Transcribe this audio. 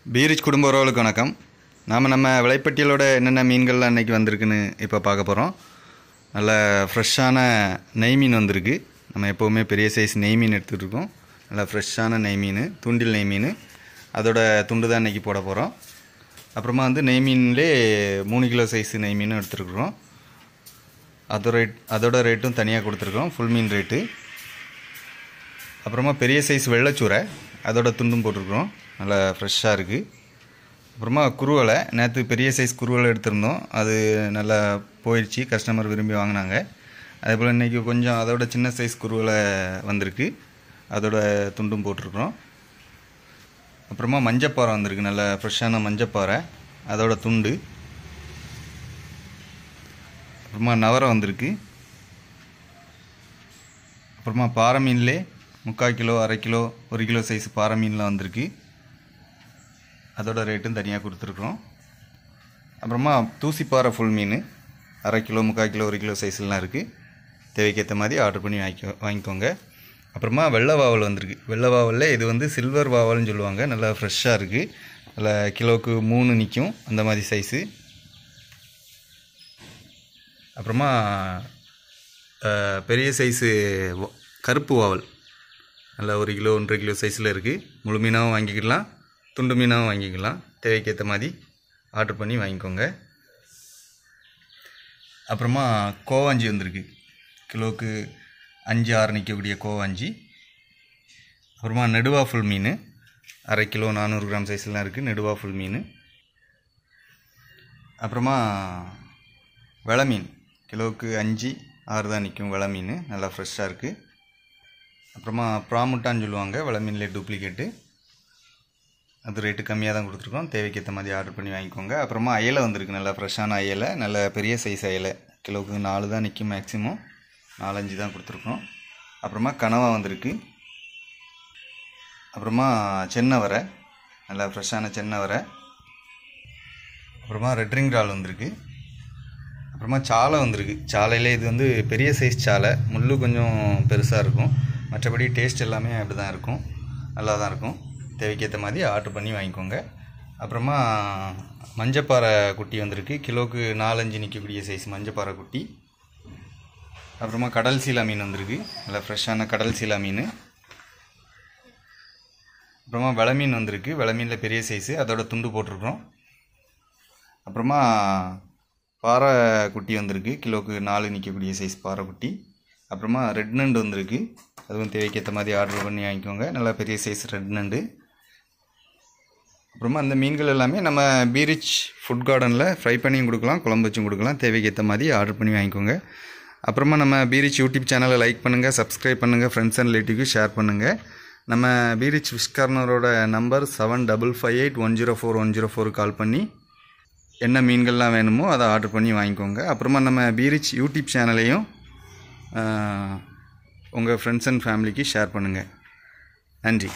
பீரிச் குடும்ப உறவுகளுக்கு வணக்கம். நம்ம விலைப்பட்டியலோட என்னென்ன மீன்கள்லாம் இன்றைக்கி வந்திருக்குன்னு இப்போ பார்க்க போகிறோம். நல்ல ஃப்ரெஷ்ஷான நெய் மீன் வந்திருக்கு. நம்ம எப்போவுமே பெரிய சைஸ் நெய் மீன் எடுத்துகிட்டு இருக்கோம். நல்லா ஃப்ரெஷ்ஷான நெய் மீன், தூண்டில் நெய் மீன், அதோட துண்டு தான் இன்றைக்கி போட போகிறோம். அப்புறமா நெய் மீன்லே 3 கிலோ சைஸ் நெய் மீனும் எடுத்துருக்குறோம். அதோட ரேட்டும் தனியாக கொடுத்துருக்கோம், ஃபுல் மீன் ரேட்டு. அப்புறமா பெரிய சைஸ் வெள்ளைச்சூரை, அதோட துண்டும் போட்டிருக்கிறோம். நல்லா ஃப்ரெஷ்ஷாக இருக்குது. அப்புறமா குருவலை, நேற்று பெரிய சைஸ் குருவலை எடுத்திருந்தோம். அது நல்லா போயிடுச்சு, கஸ்டமர் விரும்பி வாங்கினாங்க. அதேபோல் இன்றைக்கி கொஞ்சம் அதோட சின்ன சைஸ் குருவலை வந்திருக்கு, அதோட துண்டும் போட்டிருக்கிறோம். அப்புறமா மஞ்சப்பாறை வந்திருக்கு, நல்ல ஃப்ரெஷ்ஷான மஞ்சப்பாறை, அதோட துண்டு. அப்புறமா நவரை வந்திருக்கு. அப்புறமா பாறை மீன்லே 3/4 கிலோ, 1/2 கிலோ, 1 கிலோ சைஸ் பாறை மீன்லாம் வந்திருக்கு. அதோட ரேட்டும் தனியாக கொடுத்துருக்குறோம். அப்புறமா தூசிப்பாறை ஃபுல் மீன் 1/2 கிலோ, 3/4 கிலோ, 1 கிலோ சைஸ்லாம் இருக்குது. தேவைக்கேற்ற மாதிரி ஆர்டர் பண்ணி வாங்கிக்கோங்க. அப்புறமா வெள்ளை வாவல் வந்திருக்கு. வெள்ளை வாவலில் இது சில்வர் வாவல்னு சொல்லுவாங்க. நல்லா ஃப்ரெஷ்ஷாக இருக்குது. நல்லா கிலோவுக்கு 3 நிற்கும், அந்த மாதிரி சைஸு. அப்புறமா பெரிய சைஸு கருப்பு வாவல், நல்லா 1 கிலோ, 1.5 கிலோ சைஸில் இருக்குது. முழு மீனாகவும் வாங்கிக்கலாம், துண்டு மீனாகவும் வாங்கிக்கலாம். தேவைக்கேற்ற மாதிரி ஆர்டர் பண்ணி வாங்கிக்கோங்க. அப்புறமா கோவாஞ்சி வந்திருக்கு. கிலோவுக்கு 5-6 நிற்கக்கூடிய கோவாஞ்சி. அப்புறமா நெடுவா ஃபுல் மீன் 1/2 கிலோ, 400 கிராம் சைஸ்லாம் இருக்குது, நெடுவா ஃபுல் மீன். அப்புறமா வெலை மீன் கிலோவுக்கு 5-6 தான் நிற்கும். வெலை மீன் நல்லா ஃப்ரெஷ்ஷாக இருக்குது. அப்புறமா ப்ராமுட்டான்னு சொல்லுவாங்க, வெலை மீன்லேயே டூப்ளிகேட்டு. அது ரேட்டு கம்மியாக தான் கொடுத்துருக்கோம். தேவைக்கேற்ற மாதிரி ஆர்டர் பண்ணி வாங்கிக்கோங்க. அப்புறமா அயலை வந்திருக்கு, நல்லா ஃப்ரெஷ்ஷான அயலை, நல்ல பெரிய சைஸ் அயலை. கிலோவுக்கு 4 தான் நிற்கும், மேக்ஸிமம் 4-5 தான் கொடுத்துருக்கோம். அப்புறமா கனவா வந்திருக்கு. அப்புறமா சென்னவரை, நல்லா ஃப்ரெஷ்ஷான சென்னவரை. அப்புறமா ரெட் ரிங் இறால் வந்திருக்கு. அப்புறமா சாலை வந்திருக்கு. சாலையில் இது பெரிய சைஸ் சாலை, முள் கொஞ்சம் பெருசாக இருக்கும். மற்றபடி டேஸ்ட் எல்லாமே அப்படி தான் இருக்கும், நல்லா தான் இருக்கும். தேவைக்கேற்ற மாதிரி ஆர்டர் பண்ணி வாங்கிக்கோங்க. அப்புறமா மஞ்சப்பாறை குட்டி வந்திருக்கு. கிலோவுக்கு 4-5 நிற்கக்கூடிய சைஸ் மஞ்சப்பாறை குட்டி. அப்புறமா கடல் சீலா மீன் வந்திருக்கு, நல்லா ஃப்ரெஷ்ஷான கடல் சீலா மீன். அப்புறமா வெலை மீன் வந்திருக்கு. வெலை மீனில் பெரிய சைஸு, அதோட துண்டு போட்டிருக்கிறோம். அப்புறமா பாறை குட்டி வந்திருக்கு. கிலோவுக்கு 4 நிற்கக்கூடிய சைஸ் பாறை குட்டி. அப்புறமா ரெட் நண்டு வந்திருக்கு. அதுவும் தேவைக்கேற்ற மாதிரி ஆர்டர் பண்ணி வாங்கிக்கோங்க. நல்லா பெரிய சைஸ் ரெட் நண்டு. அப்புறமா அந்த மீன்கள் எல்லாமே நம்ம பீரிச் ஃபுட் கார்டனில் ஃப்ரை பண்ணியும் கொடுக்கலாம், குழம்பு வச்சும் கொடுக்கலாம். தேவைக்கேற்ற மாதிரி ஆர்டர் பண்ணி வாங்கிக்கோங்க. அப்புறமா நம்ம பீரிச் யூடியூப் சேனலை லைக் பண்ணுங்கள், சப்ஸ்கிரைப் பண்ணுங்கள், ஃப்ரெண்ட்ஸ் அண்ட் ரிலேட்டிவ்க்கு ஷேர் பண்ணுங்கள். நம்ம பீரிச் ஃபிஷ் கார்னரோட நம்பர் 7558104104 கால் பண்ணி என்ன மீன்கள்லாம் வேணுமோ அதை ஆர்டர் பண்ணி வாங்கிக்கோங்க. அப்புறமா நம்ம பீரிச் யூடியூப் சேனலையும் உங்கள் ஃப்ரெண்ட்ஸ் அண்ட் ஃபேமிலிக்கு ஷேர் பண்ணுங்கள். நன்றி.